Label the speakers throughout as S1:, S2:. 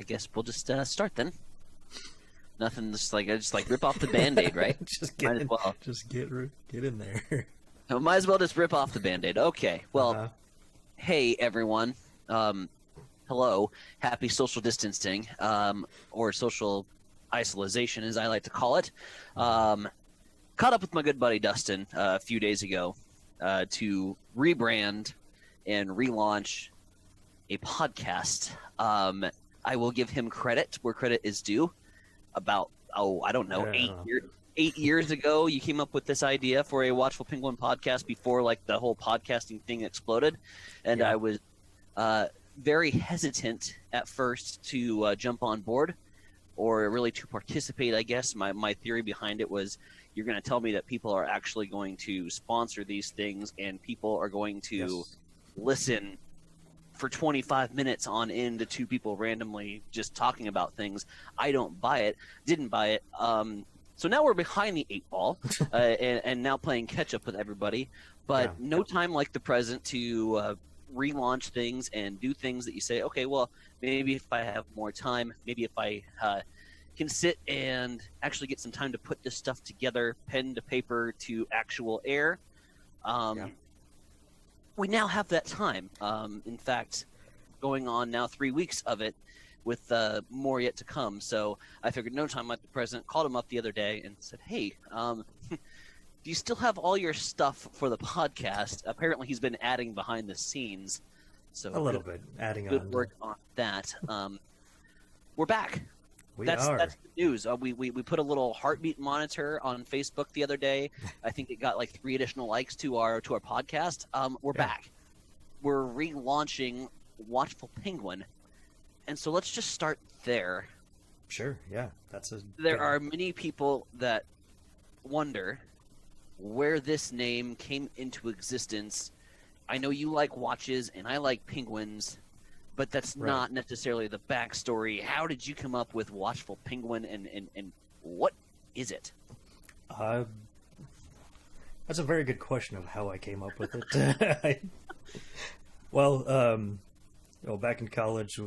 S1: guess we'll just start then. Nothing, just like rip off the Band-Aid, right?
S2: Might as well. Just get in there.
S1: No, might as well just rip off the Band-Aid. Okay, well, Hey everyone. Hello. Happy social distancing, or social isolation, as I like to call it. Caught up with my good buddy Dustin a few days ago to rebrand and relaunch a podcast. I will give him credit where credit is due. About, I don't know, 8 years ago, you came up with this idea for a Watchful Penguin podcast before like the whole podcasting thing exploded. And I was very hesitant at first to jump on board, or really to participate, I guess. My theory behind it was, you're going to tell me that people are actually going to sponsor these things and people are going to listen for 25 minutes on end to two people randomly just talking about things. I don't buy it. Didn't buy it. So now we're behind the 8 ball and now playing catch up with everybody. But no time like the present to relaunch things and do things that you say, okay, well, maybe if I have more time, maybe if I can sit and actually get some time to put this stuff together, pen to paper to actual air. We now have that time. In fact, going on now 3 weeks of it, with more yet to come. So I figured no time like the present. Called him up the other day and said, hey, do you still have all your stuff for the podcast? Apparently he's been adding behind the scenes. So
S2: a little bit, adding
S1: good on. Good work on that. We're back. That's the news. We put a little heartbeat monitor on Facebook the other day. I think it got like 3 additional likes to our podcast. We're back. We're relaunching Watchful Penguin, and so let's just start there.
S2: Sure. Yeah,
S1: There are many people that wonder where this name came into existence. I know you like watches, and I like penguins. But that's not necessarily the backstory. How did you come up with Watchful Penguin, and what is it?
S2: That's a very good question of how I came up with it. Back in college,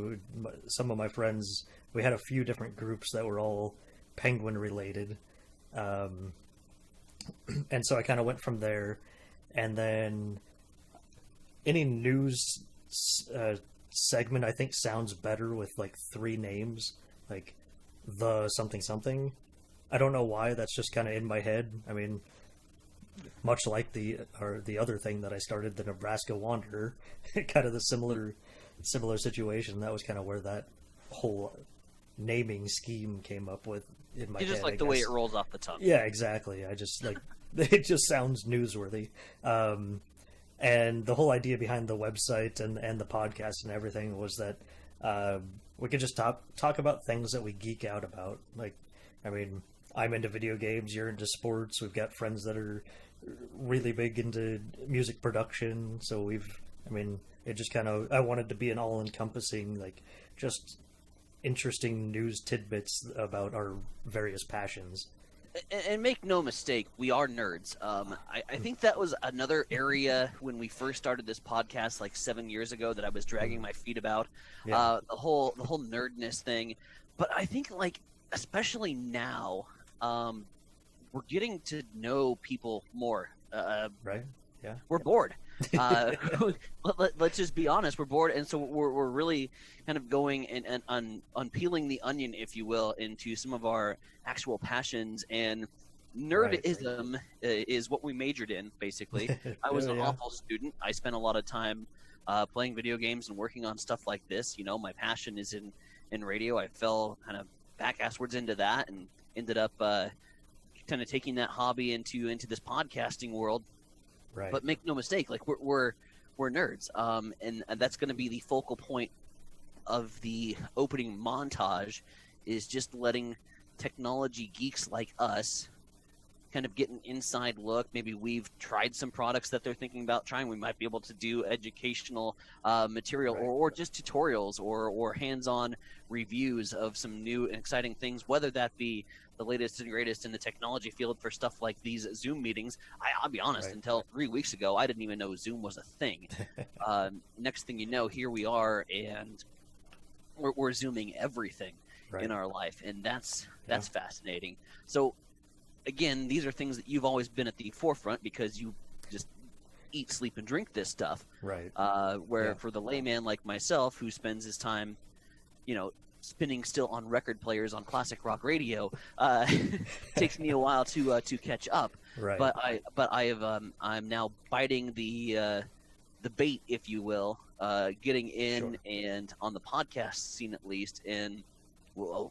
S2: some of my friends, we had a few different groups that were all penguin related. And so I kind of went from there. And then any news segment I think sounds better with like 3 names, like the something something. I don't know why, that's just kind of in my head. I mean, much like the other thing that I started, the Nebraska Wanderer, kind of the similar situation. That was kind of where that whole naming scheme came up with in my head.
S1: You just like the way it rolls off the tongue.
S2: Yeah, exactly. I just like it just sounds newsworthy. And the whole idea behind the website and the podcast and everything was that we could just talk about things that we geek out about. Like, I mean, I'm into video games, you're into sports, we've got friends that are really big into music production, so it just kind of, I wanted to be an all-encompassing, like, just interesting news tidbits about our various passions.
S1: And make no mistake, we are nerds. I think that was another area when we first started this podcast like 7 years ago that I was dragging my feet about, the whole nerdness thing. But I think, like, especially now, we're getting to know people more.
S2: Right? Yeah.
S1: We're bored. Let's just be honest. We're bored, and so we're really kind of going and unpeeling the onion, if you will, into some of our actual passions. And nerdism is what we majored in, basically. I was an awful student. I spent a lot of time playing video games and working on stuff like this. You know, my passion is in radio. I fell kind of back-asswards into that and ended up kind of taking that hobby into this podcasting world.
S2: Right.
S1: But make no mistake, like we're nerds, and that's going to be the focal point of the opening montage, is just letting technology geeks like us kind of get an inside look. Maybe we've tried some products that they're thinking about trying. We might be able to do educational material, or just tutorials or hands-on reviews of some new and exciting things, whether that be the latest and greatest in the technology field for stuff like these Zoom meetings. I'll be honest, until 3 weeks ago, I didn't even know Zoom was a thing. Next thing you know, here we are, and we're zooming everything
S2: Right.
S1: in our life, and that's fascinating. So again, these are things that you've always been at the forefront because you just eat, sleep, and drink this stuff.
S2: Right.
S1: Where for the layman like myself, who spends his time, spinning still on record players on classic rock radio, takes me a while to catch up.
S2: Right.
S1: But I'm now biting the bait, if you will, getting in and on the podcast scene at least, and we'll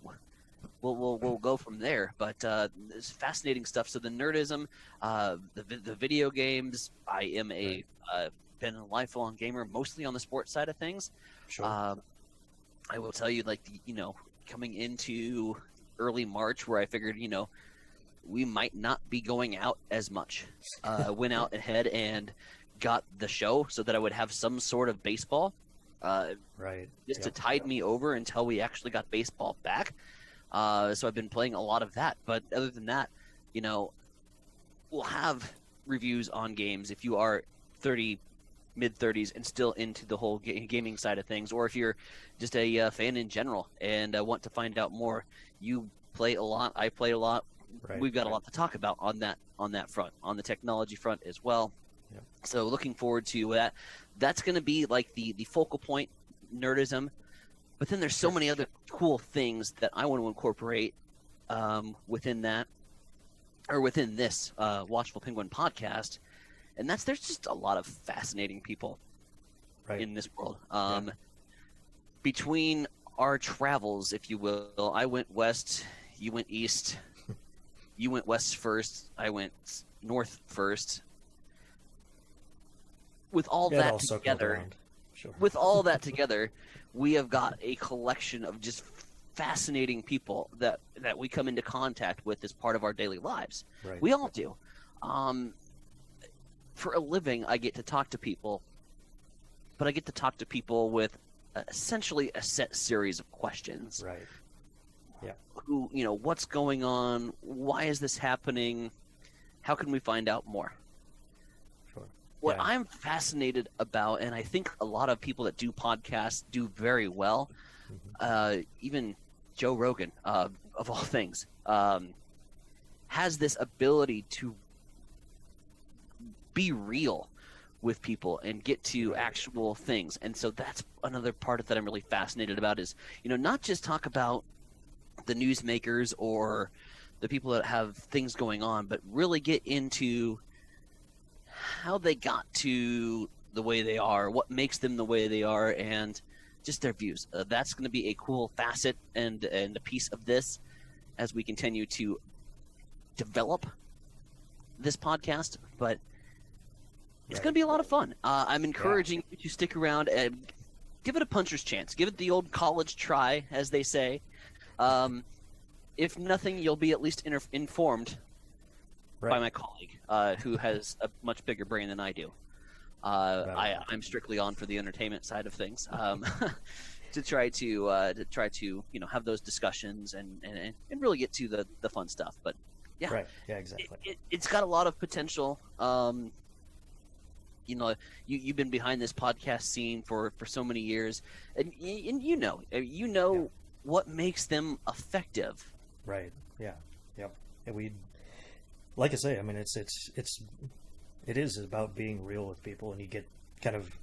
S1: go from there. But it's fascinating stuff. So the nerdism, the video games. I am been a lifelong gamer, mostly on the sports side of things.
S2: Sure.
S1: I will tell you, coming into early March, where I figured, we might not be going out as much, went out ahead and got the show so that I would have some sort of baseball,
S2: right.
S1: just to tide me over until we actually got baseball back. So I've been playing a lot of that. But other than that, we'll have reviews on games if you are mid-30s and still into the whole gaming side of things, or if you're just a fan in general and want to find out more. You play a lot, I play a lot.
S2: Right.
S1: We've got a lot to talk about on that front, on the technology front as well.
S2: Yep.
S1: So looking forward to that. That's going to be like the focal point, nerdism. But then there's so many other cool things that I want to incorporate within that, or within this Watchful Penguin podcast. And there's just a lot of fascinating people in this world. Between our travels, if you will, I went west, you went east, you went west first, I went north first. With all that together, we have got a collection of just fascinating people that we come into contact with as part of our daily lives.
S2: Right.
S1: We all do. For a living, I get to talk to people, but I get to talk to people with essentially a set series of questions.
S2: Right. Yeah.
S1: Who, what's going on? Why is this happening? How can we find out more?
S2: Sure.
S1: What I'm fascinated about, and I think a lot of people that do podcasts do very well, even Joe Rogan, of all things, has this ability to be real with people and get to actual things. And so that's another part that I'm really fascinated about is, not just talk about the newsmakers or the people that have things going on, but really get into how they got to the way they are, what makes them the way they are, and just their views. That's going to be a cool facet and a piece of this as we continue to develop this podcast. But it's going to be a lot of fun. I'm encouraging you to stick around and give it a puncher's chance. Give it the old college try, as they say. If nothing, you'll be at least informed by my colleague, who has a much bigger brain than I do. I'm strictly on for the entertainment side of things, to try to have those discussions and really get to the fun stuff. But
S2: right, exactly.
S1: It's got a lot of potential. You've been behind this podcast scene for so many years, and what makes them effective.
S2: Right. Yeah. Yep. And like I say, I mean, it is about being real with people, and you get kind of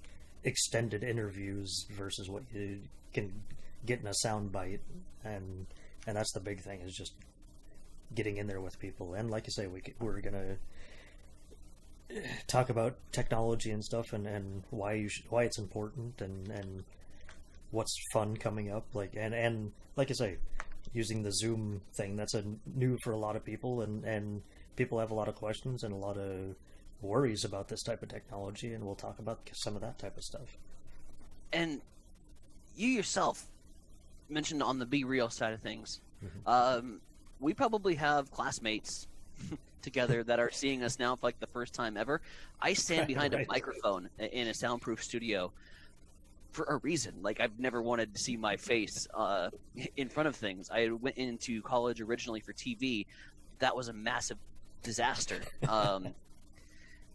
S2: extended interviews versus what you can get in a sound bite, and that's the big thing, is just getting in there with people. And like I say, we're gonna talk about technology and stuff, and why it's important, and what's fun coming up, and like I say, using the Zoom thing, that's new for a lot of people, and people have a lot of questions and a lot of worries about this type of technology, and we'll talk about some of that type of stuff.
S1: And you yourself mentioned on the Be Real side of things, we probably have classmates together that are seeing us now for the first time ever. I stand behind a microphone in a soundproof studio for a reason. I've never wanted to see my face in front of things. I went into college originally for TV. That was a massive disaster.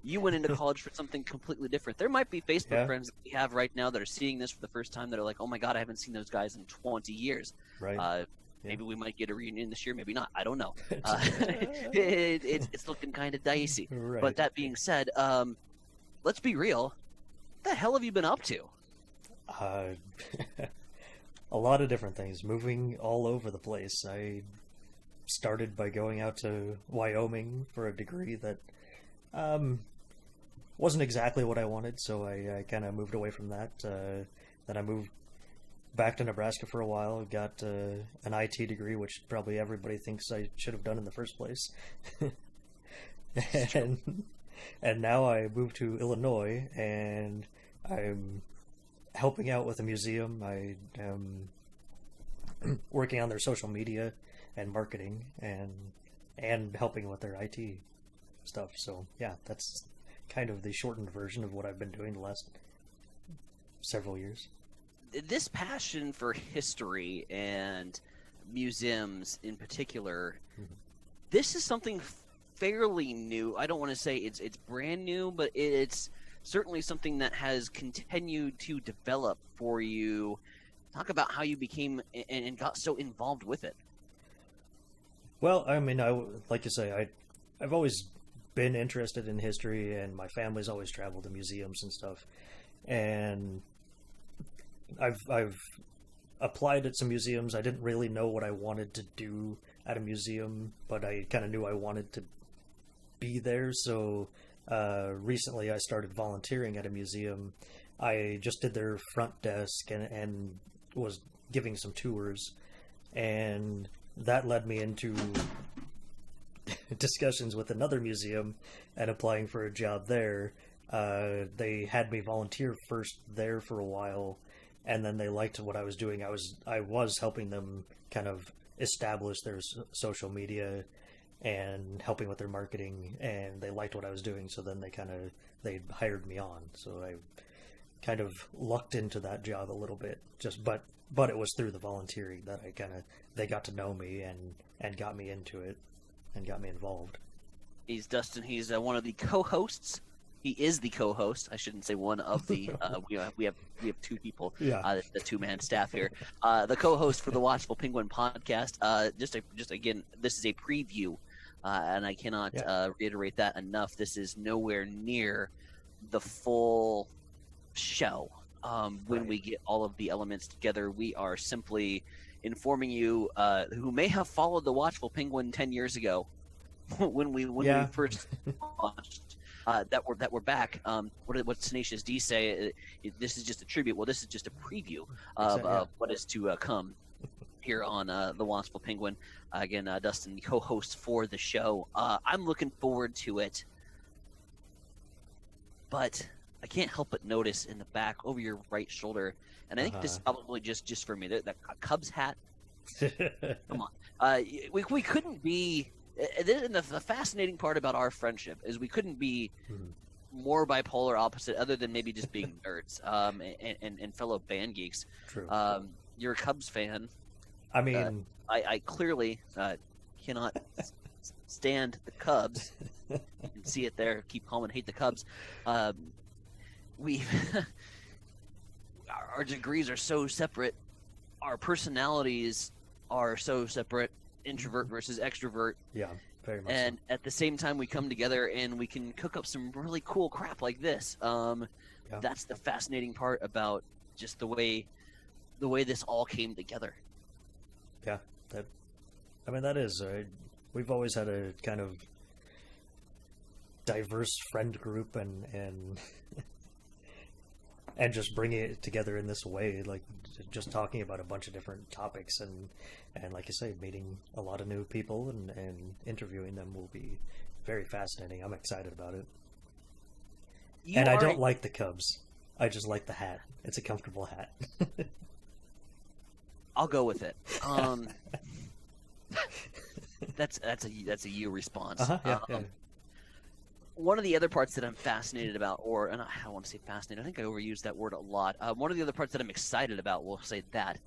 S1: You went into college for something completely different. There might be Facebook friends that we have right now that are seeing this for the first time that are like, oh my God, I haven't seen those guys in 20 years.
S2: Right.
S1: Maybe we might get a reunion this year, maybe not. I don't know. It's looking kind of dicey.
S2: Right.
S1: But that being said, let's be real. What the hell have you been up to?
S2: A lot of different things, moving all over the place. I started by going out to Wyoming for a degree that wasn't exactly what I wanted, so I kind of moved away from that. Then I moved back to Nebraska for a while, got an IT degree, which probably everybody thinks I should have done in the first place. And now I moved to Illinois, and I'm helping out with a museum. I am working on their social media and marketing, and helping with their IT stuff. So yeah, that's kind of the shortened version of what I've been doing the last several years.
S1: This passion for history and museums in particular, this is something fairly new. I don't want to say it's brand new, but it's certainly something that has continued to develop for you. Talk about how you became and got so involved with it.
S2: Well, I mean, like you say, I've always been interested in history, and my family's always traveled to museums and stuff. And I've applied at some museums. I didn't really know what I wanted to do at a museum, but I kind of knew I wanted to be there. So recently I started volunteering at a museum. I just did their front desk and was giving some tours, and that led me into discussions with another museum and applying for a job there. They had me volunteer first there for a while, and then they liked what I was doing. I was helping them kind of establish their social media and helping with their marketing, and they liked what I was doing, so then they hired me on. So I kind of lucked into that job a little bit, but it was through the volunteering that they got to know me and got me into it and got me involved.
S1: He's Dustin. He's one of the co-hosts. He is the co-host. I shouldn't say one of the. We have two people.
S2: Yeah.
S1: The two-man staff here. The co-host for the Watchful Penguin Podcast. Just again, this is a preview, and I cannot reiterate that enough. This is nowhere near the full show. When we get all of the elements together, we are simply informing you who may have followed the Watchful Penguin 10 years ago when we first launched. That we're back. What Tenacious D say? This is just a tribute. Well, this is just a preview of what is to come here on the Watchful Penguin. Again, Dustin, the co-host for the show. I'm looking forward to it, but I can't help but notice in the back over your right shoulder, and I think this is probably just for me, that Cubs hat. Come on, we couldn't be. And the fascinating part about our friendship is we couldn't be more bipolar opposite, other than maybe just being nerds and fellow band geeks.
S2: True.
S1: You're a Cubs fan.
S2: I mean,
S1: I clearly cannot stand the Cubs. You can see it there. Keep calm and hate the Cubs. Our degrees are so separate. Our personalities are so separate. Introvert versus extrovert.
S2: Yeah, very much.
S1: And at the same time, we come together and we can cook up some really cool crap like this. That's the fascinating part about just the way this all came together.
S2: Yeah, that is. We've always had a kind of diverse friend group, and and just bringing it together in this way, like just talking about a bunch of different topics, and like you say, meeting a lot of new people and interviewing them will be very fascinating. I'm excited about it. I don't like the Cubs. I just like the hat. It's a comfortable hat.
S1: I'll go with it. That's a you response.
S2: Yeah.
S1: One of the other parts that I'm fascinated about, and I don't want to say fascinated, I think I overuse that word a lot. One of the other parts that I'm excited about, we'll say that,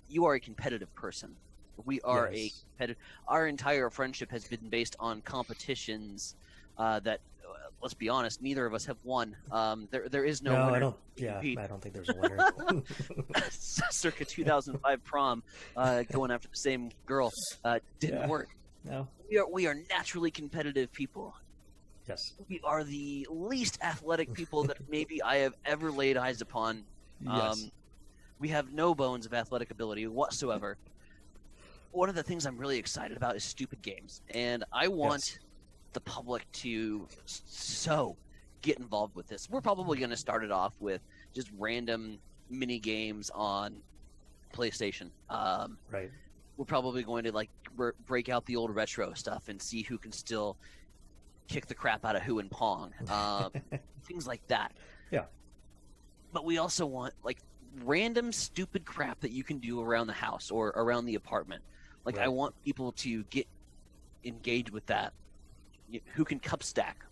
S1: you are a competitive person. We are a competitive. Our entire friendship has been based on competitions that let's be honest, neither of us have won. There is no
S2: No,
S1: winner.
S2: I don't. Yeah, I don't think there's a winner.
S1: Circa 2005 prom, going after the same girl, didn't work.
S2: No.
S1: We are naturally competitive people.
S2: Yes.
S1: We are the least athletic people that maybe I have ever laid eyes upon.
S2: Yes.
S1: We have no bones of athletic ability whatsoever. One of the things I'm really excited about is stupid games, and I want the public to so get involved with this. We're probably going to start it off with just random mini games on PlayStation.
S2: Right.
S1: We're probably going to like break out the old retro stuff and see who can still kick the crap out of who in Pong, things like that.
S2: Yeah.
S1: But we also want like random stupid crap that you can do around the house or around the apartment. Like I want people to get engaged with that. Who can cup stack?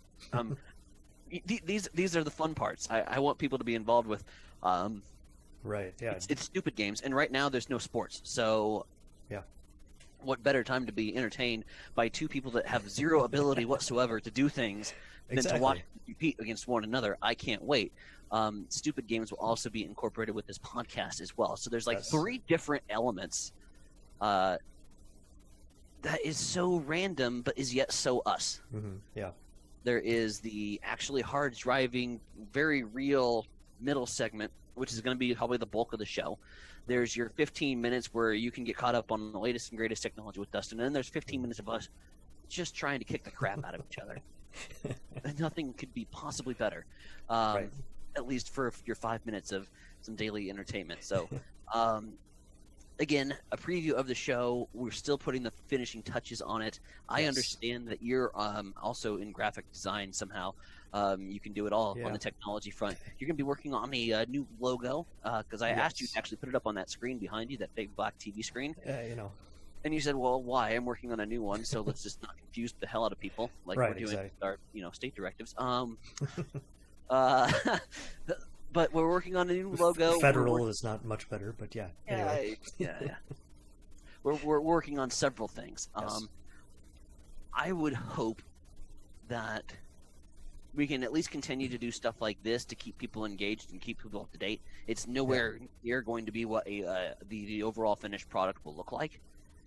S1: These are the fun parts. I want people to be involved with.
S2: Right. Yeah.
S1: It's stupid games, and right now there's no sports. So
S2: yeah.
S1: What better time to be entertained by two people that have zero ability whatsoever to do things than to watch them compete against one another? I can't wait. Stupid games will also be incorporated with this podcast as well. So there's like 3 different elements that is so random but is yet so us.
S2: Mm-hmm. Yeah.
S1: There is the actually hard driving, very real middle segment, which is going to be probably the bulk of the show. There's your 15 minutes where you can get caught up on the latest and greatest technology with Dustin, and then there's 15 minutes of us just trying to kick the crap out of each other. And nothing could be possibly better, at least for your 5 minutes of some daily entertainment. So, again, a preview of the show. We're still putting the finishing touches on it. I understand that you're also in graphic design somehow. You can do it all on the technology front. You're going to be working on a new logo because I asked you to actually put it up on that screen behind you, that big black TV screen. And you said, well, why? I'm working on a new one, so let's just not confuse the hell out of people like we're doing with our state directives. But we're working on a new logo.
S2: Federal is not much better, but yeah. Anyway.
S1: Yeah. We're working on several things. I would hope that we can at least continue to do stuff like this to keep people engaged and keep people up to date. It's nowhere near going to be what the overall finished product will look like.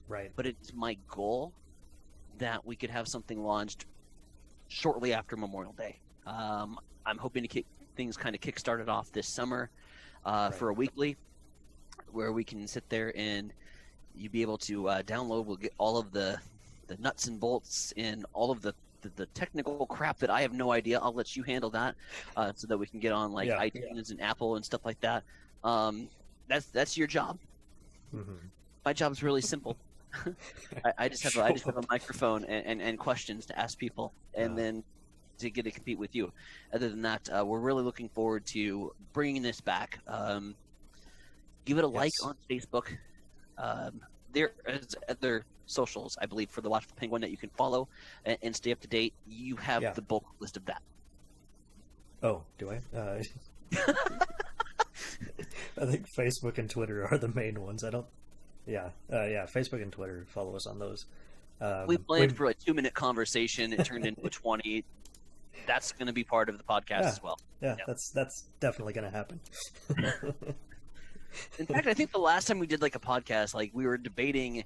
S2: Right.
S1: But it's my goal that we could have something launched shortly after Memorial Day. I'm hoping to keep things kind of kick-started off this summer for a weekly where we can sit there and you'll be able to download. We'll get all of the nuts and bolts and all of the technical crap that I have no idea. I'll let you handle that so that we can get on like iTunes and Apple and stuff like that. That's your job.
S2: Mm-hmm.
S1: My job is really simple. I just have a microphone and questions to ask people, and then to get to compete with you. Other than that, we're really looking forward to bringing this back. Give it a like on Facebook. There is other socials, I believe, for the Watchful Penguin that you can follow and stay up to date. You have the bulk list of that.
S2: Oh, do I? I think Facebook and Twitter are the main ones. I don't. Yeah, Facebook and Twitter. Follow us on those.
S1: We planned for a 2-minute conversation. It turned into a 20. That's going to be part of the podcast as well.
S2: Yeah, that's definitely going to happen.
S1: In fact, I think the last time we did like a podcast, like we were debating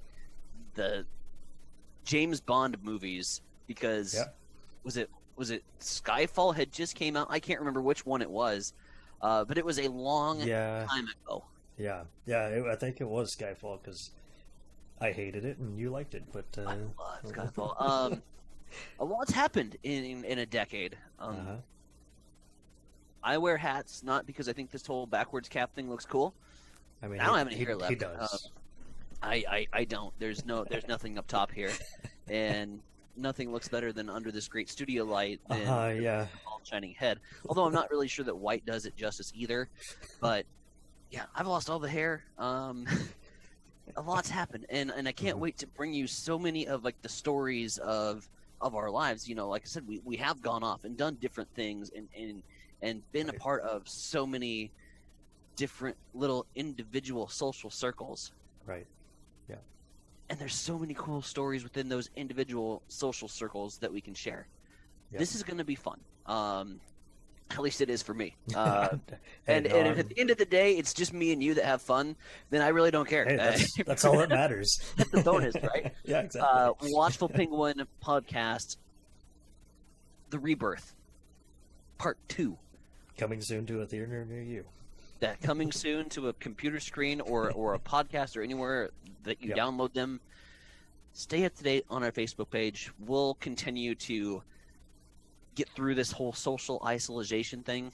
S1: the James Bond movies because was it Skyfall had just came out? I can't remember which one it was, but it was a long time ago.
S2: Yeah, I think it was Skyfall because I hated it and you liked it, but
S1: I love Skyfall. A lot's happened in a decade. I wear hats not because I think this whole backwards cap thing looks cool.
S2: I mean,
S1: I don't have any hair left.
S2: He does.
S1: I don't. There's nothing up top here, and nothing looks better than under this great studio light than all shining head. Although I'm not really sure that white does it justice either. But yeah, I've lost all the hair. A lot's happened, and I can't wait to bring you so many of like the stories of our lives. You know, like I said, we have gone off and done different things and been a part of so many different little individual social circles.
S2: Right. Yeah.
S1: And there's so many cool stories within those individual social circles that we can share. This is going to be fun. At least it is for me.
S2: Hey,
S1: and if at the end of the day it's just me and you that have fun, then I really don't care.
S2: Hey, that's all that matters.
S1: That's the bonus, right?
S2: Yeah, exactly.
S1: Watchful Penguin Podcast, The Rebirth, Part 2.
S2: Coming soon to a theater near you.
S1: That coming soon to a computer screen or a podcast or anywhere that you download them. Stay up to date on our Facebook page. We'll continue to get through this whole social isolation thing.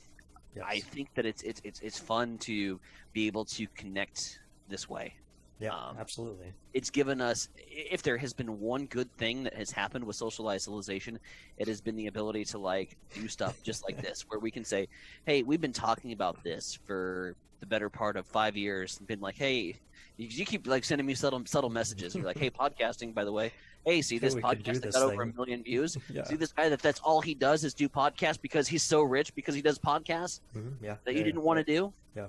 S1: Yes. I think that it's fun to be able to connect this way.
S2: Yeah, absolutely.
S1: It's given us, if there has been one good thing that has happened with social isolation, it has been the ability to like do stuff just like this, where we can say, hey, we've been talking about this for the better part of 5 years, and been like, hey, you keep like sending me subtle messages. You're like, hey, podcasting, by the way. Hey, see this podcast that got over 1 million views? Yeah. See this guy that's all he does is do podcasts because he's so rich because he does podcasts that you didn't want to do?
S2: Yeah.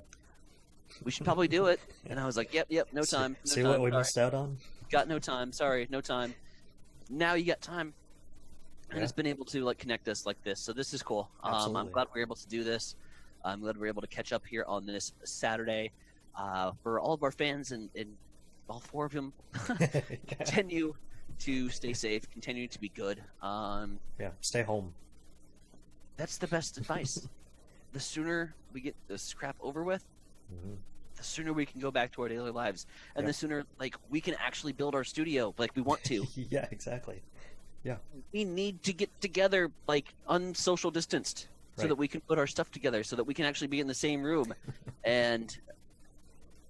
S1: We should probably do it. And I was like, yep, no time. No
S2: see
S1: time.
S2: What we missed out on?
S1: Got no time. Sorry, no time. Now you got time. And it's been able to like connect us like this. So this is cool. I'm glad we're able to do this. I'm glad we're able to catch up here on this Saturday. For all of our fans and all 4 of them, continue to stay safe, continue to be good.
S2: Stay home.
S1: That's the best advice. The sooner we get this crap over with, the sooner we can go back to our daily lives, and the sooner like we can actually build our studio like we want to.
S2: Yeah, exactly. Yeah,
S1: we need to get together like unsocial distanced so that we can put our stuff together, so that we can actually be in the same room and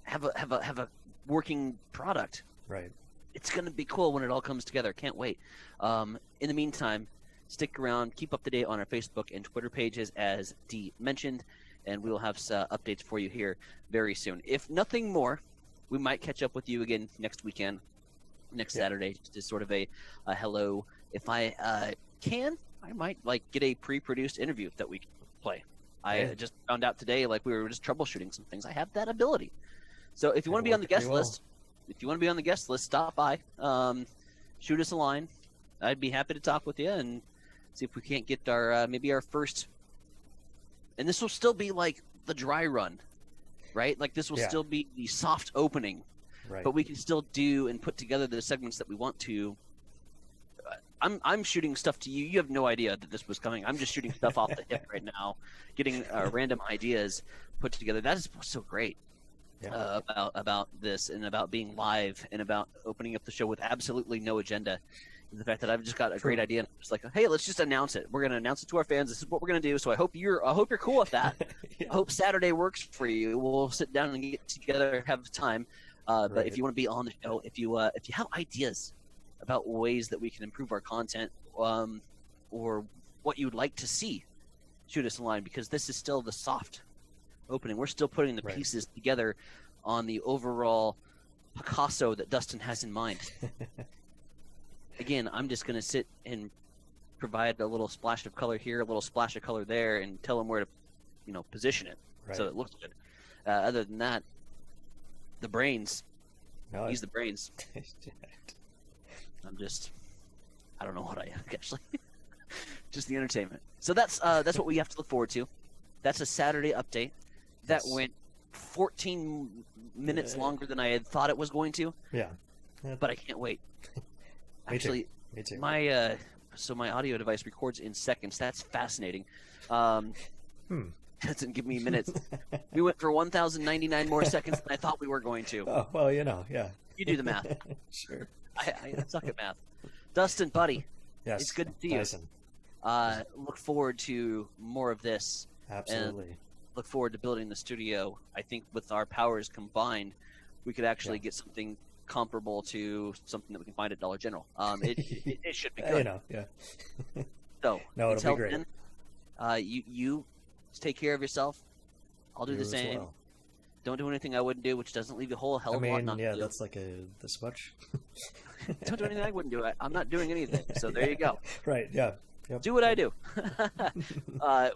S1: have a working product.
S2: Right.
S1: It's gonna be cool when it all comes together. Can't wait. In the meantime, stick around, keep up to date on our Facebook and Twitter pages, as Dee mentioned, and we will have updates for you here very soon. If nothing more, we might catch up with you again next weekend, next Saturday, just as sort of a hello. If I can, I might like get a pre-produced interview that we can play. I just found out today, like we were just troubleshooting some things. I have that ability. So if you want to be on the guest list, stop by, shoot us a line. I'd be happy to talk with you and see if we can't get our maybe our first. And this will still be like the dry run, right? Like this will still be the soft opening, but we can still do and put together the segments that we want to. I'm shooting stuff to you. You have no idea that this was coming. I'm just shooting stuff off the hip right now, getting random ideas put together. That is so great about this and about being live and about opening up the show with absolutely no agenda. The fact that I've just got a great idea and I'm just like, hey, let's just announce it. We're going to announce it to our fans. This is what we're going to do. So I hope you're cool with that. I hope Saturday works for you. We'll sit down and get together, have time. But if you want to be on the show, if you have ideas about ways that we can improve our content, or what you'd like to see, shoot us a line, because this is still the soft opening. We're still putting the pieces together on the overall Picasso that Dustin has in mind. Again, I'm just going to sit and provide a little splash of color here, a little splash of color there, and tell him where to, position it so it looks good. Other than that, the brains. He's the brains. I don't know what I am actually. Just the entertainment. So that's what we have to look forward to. That's a Saturday update. That went 14 minutes longer than I had thought it was going to. Yeah. But I can't wait. Actually,
S2: Me too.
S1: My audio device records in seconds. That's fascinating. Doesn't give me minutes. We went for 1,099 more seconds than I thought we were going to.
S2: Oh, well, You
S1: do the math.
S2: Sure.
S1: I suck at math. Dustin, buddy.
S2: Yes.
S1: It's good to see you.
S2: Dyson.
S1: Look forward to more of this.
S2: Absolutely.
S1: And look forward to building the studio. I think with our powers combined, we could actually get something comparable to something that we can find at Dollar General. It should be good. So
S2: no,
S1: until
S2: it'll be great.
S1: Then, you take care of yourself. I'll do the same.
S2: Well.
S1: Don't do anything I wouldn't do, which doesn't leave a whole hell of a lot not to do.
S2: That's like this much.
S1: Don't do anything I wouldn't do. I'm not doing anything. So there you go.
S2: Right. Yeah. Yep.
S1: Do what I do.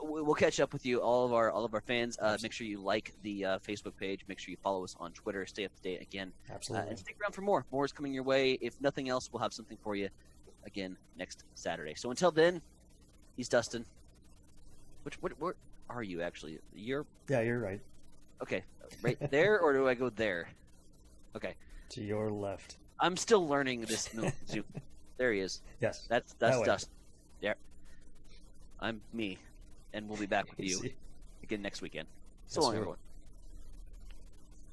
S1: We'll catch up with you, all of our fans. Make sure you like the Facebook page. Make sure you follow us on Twitter. Stay up to date again.
S2: Absolutely.
S1: And stick around for more. More is coming your way. If nothing else, we'll have something for you again next Saturday. So until then, He's Dustin. What are you actually? You're
S2: Yeah, you're right.
S1: okay. Right there, or do I go there? Okay.
S2: To your left.
S1: I'm still learning this move. There he is.
S2: Yes.
S1: That's
S2: that way.
S1: Dustin. Yeah. I'm me, and we'll be back with you
S2: Easy.
S1: again next weekend. So
S2: Yes,
S1: long,
S2: sir.
S1: everyone.